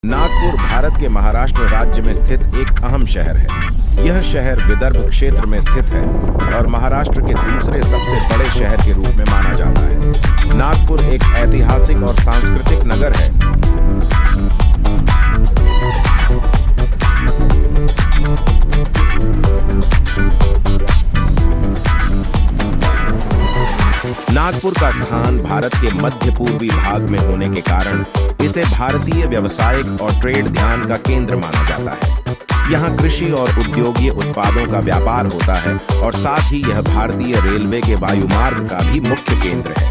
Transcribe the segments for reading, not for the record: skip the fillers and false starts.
नागपुर भारत के महाराष्ट्र राज्य में स्थित एक अहम शहर है। यह शहर विदर्भ क्षेत्र में स्थित है और महाराष्ट्र के दूसरे सबसे बड़े शहर के रूप में माना जाता है। नागपुर एक ऐतिहासिक और सांस्कृतिक नगर है। नागपुर का स्थान भारत के मध्य पूर्वी भाग में होने के कारण इसे भारतीय व्यावसायिक और ट्रेड ध्यान का केंद्र माना जाता है। यहाँ कृषि और उद्योगीय उत्पादों का व्यापार होता है और साथ ही यह भारतीय रेलवे के वायुमार्ग का भी मुख्य केंद्र है।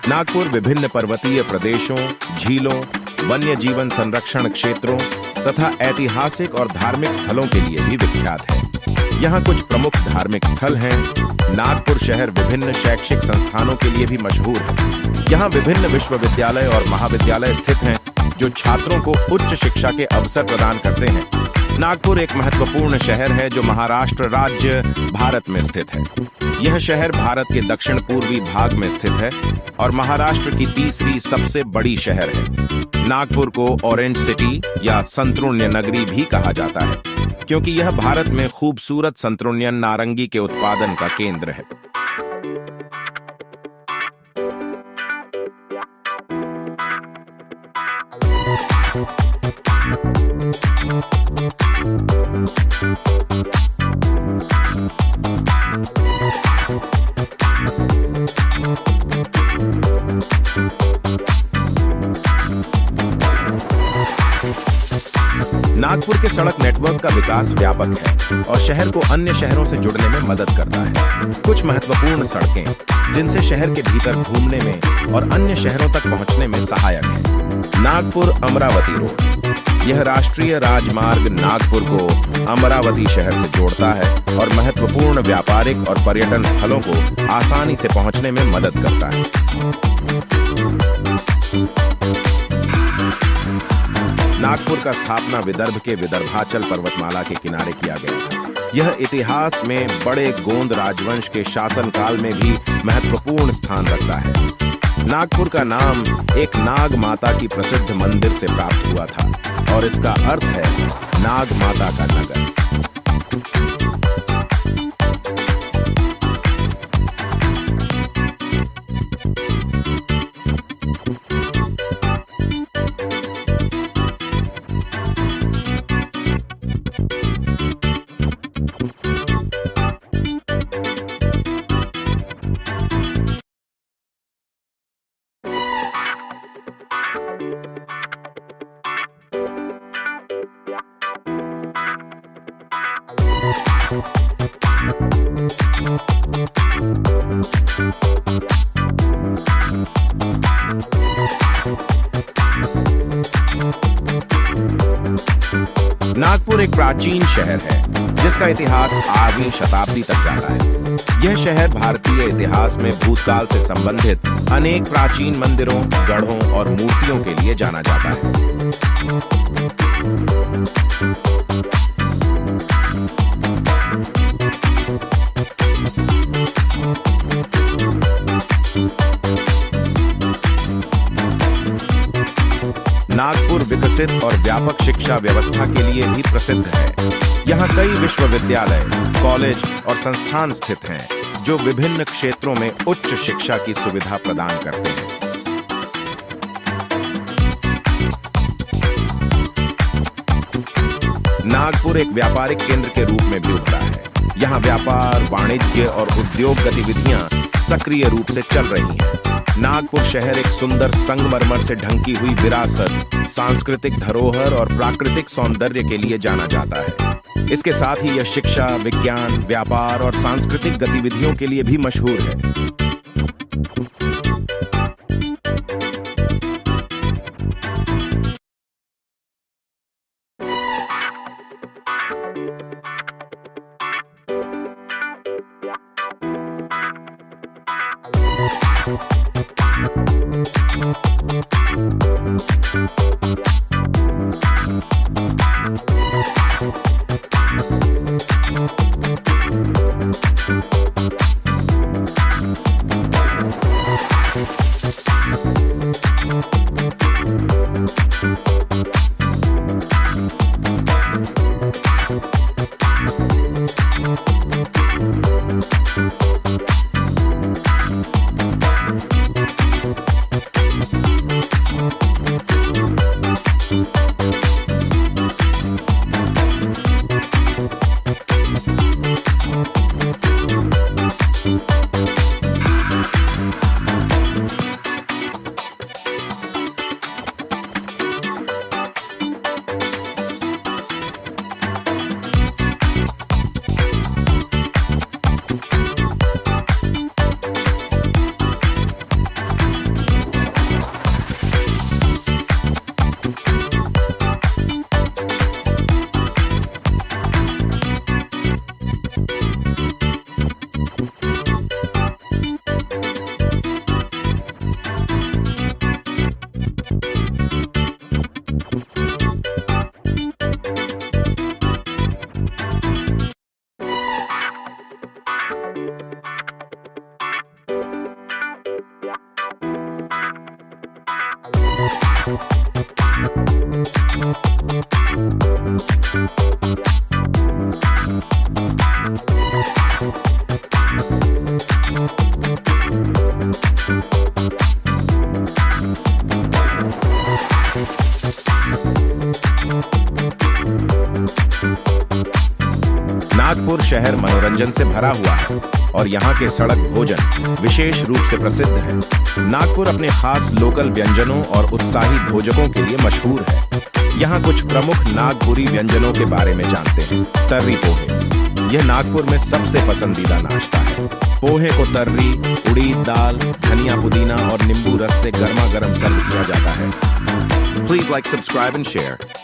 नागपुर विभिन्न पर्वतीय प्रदेशों, झीलों, वन्य जीवन संरक्षण क्षेत्रों तथा ऐतिहासिक और धार्मिक स्थलों के लिए भी विख्यात है। यहाँ कुछ प्रमुख धार्मिक स्थल हैं। नागपुर शहर विभिन्न शैक्षिक संस्थानों के लिए भी मशहूर है। यहाँ विभिन्न विश्वविद्यालय और महाविद्यालय स्थित हैं, जो छात्रों को उच्च शिक्षा के अवसर प्रदान करते हैं। नागपुर एक महत्वपूर्ण शहर है जो महाराष्ट्र राज्य भारत में स्थित है। यह शहर भारत के दक्षिण पूर्वी भाग में स्थित है और महाराष्ट्र की तीसरी सबसे बड़ी शहर है। नागपुर को ऑरेंज सिटी या संतृण्य नगरी भी कहा जाता है, क्योंकि यह भारत में खूबसूरत संतृण्यन नारंगी के उत्पादन का केंद्र है। नागपुर के सड़क नेटवर्क का विकास व्यापक है और शहर को अन्य शहरों से जुड़ने में मदद करता है। कुछ महत्वपूर्ण सड़कें जिनसे शहर के भीतर घूमने में और अन्य शहरों तक पहुंचने में सहायक है। नागपुर अमरावती रोड, यह राष्ट्रीय राजमार्ग नागपुर को अमरावती शहर से जोड़ता है और महत्वपूर्ण व्यापारिक और पर्यटन स्थलों को आसानी से पहुंचने में मदद करता है। नागपुर का स्थापना विदर्भ के विदर्भाचल पर्वतमाला के किनारे किया गया था। यह इतिहास में बड़े गोंद राजवंश के शासनकाल में भी महत्वपूर्ण स्थान रखता है। नागपुर का नाम एक नाग माता की प्रसिद्ध मंदिर से प्राप्त हुआ था और इसका अर्थ है नाग माता का नगर। नागपुर एक प्राचीन शहर है जिसका इतिहास 8वीं शताब्दी तक जाता है। यह शहर भारतीय इतिहास में भूतकाल से संबंधित अनेक प्राचीन मंदिरों, गढ़ों और मूर्तियों के लिए जाना जाता है। नागपुर विकसित और व्यापक शिक्षा व्यवस्था के लिए भी प्रसिद्ध है। यहाँ कई विश्वविद्यालय, कॉलेज और संस्थान स्थित हैं, जो विभिन्न क्षेत्रों में उच्च शिक्षा की सुविधा प्रदान करते हैं। नागपुर एक व्यापारिक केंद्र के रूप में भी उभरा है। यहाँ व्यापार, वाणिज्य और उद्योग गतिविधियां सक्रिय रूप से चल रही हैं। नागपुर शहर एक सुंदर संगमरमर से ढंकी हुई विरासत, सांस्कृतिक धरोहर और प्राकृतिक सौंदर्य के लिए जाना जाता है। इसके साथ ही यह शिक्षा, विज्ञान, व्यापार और सांस्कृतिक गतिविधियों के लिए भी मशहूर है। नागपुर शहर मनोरंजन से भरा हुआ है और यहाँ के सड़क भोजन विशेष रूप से प्रसिद्ध है। नागपुर अपने खास लोकल व्यंजनों और उत्साही भोजकों के लिए मशहूर है। यहाँ कुछ प्रमुख नागपुरी व्यंजनों के बारे में जानते हैं। तर्री पोहे, यह नागपुर में सबसे पसंदीदा नाश्ता है। पोहे को तर्री, उड़ीद दाल, धनिया पुदीना और नींबू रस से गर्मा गर्म सर्व किया जाता है। Please like, subscribe and share.